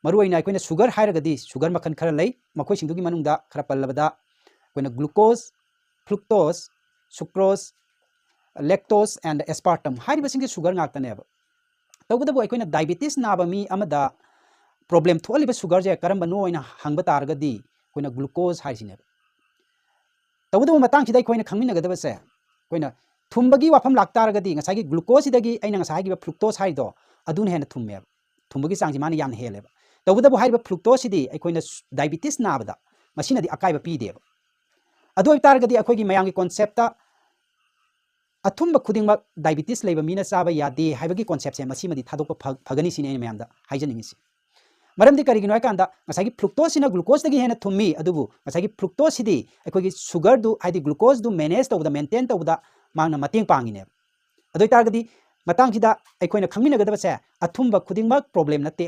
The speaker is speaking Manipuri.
मरुआइना अखोइना सुगर हाइरगदी सुगर मखन खरा लई मखोइ सिंदुगी मनुंगदा खरा पल्लबदा अखोइना glucose fructose sucrose lactose and aspartame हाइरिबसिंगे सुगर ngaktaनेबा तौबदबो अखोइना डायबिटीज नाबा मी अमदा प्रॉब्लम थोलिबा सुगर जे करमबनो ओइना हंगबा तारगदी अखोइना ग्लूकोज हाइसिनेबा तौबदबो मतंग सिदा अखोइना खंगमिनगदबसे अखोइना थुंबगी वाफम लाक्तारगदी ngसागी ग्लूकोज सिदगी अइना ngसागी फ्रुक्टोज हाइदो अदुन हेना थुमेबा थुंबगी चांगजी माने याम हेलेबा तौबदबो हाइबा फ्रुक्टोज सिदी अखोइना डायबिटीज नाबदा मसिनदी अकाइबा पीदेबा अदु तारगदी अखोइगी मयांगी कॉन्सेप्ट अथुंब खुदिंगमक डायबिटीज लेबा मीना चाबा यादे हाइबगी कॉन्सेप्ट से मसिमदी थादोक फगनी सिने मयांदा हाइजनिंगिसि मरमदी करिगिनो कांदा ngसागी फ्रुक्टोज सिना ग्लूकोज दगी हेना थुम्मी अदुबु ngसागी फ्रुक्टोज सिदी अखोइगी सुगर दु हाइदी ग्लूकोज दु मैनेज तौबदा मेंटेन तौबदा मांगना मतेंग पांगिने अदु तारगदी मतंग सिदा अखोइना खंगमिनगदबसे अथुंब खुदिंगमक प्रॉब्लम नते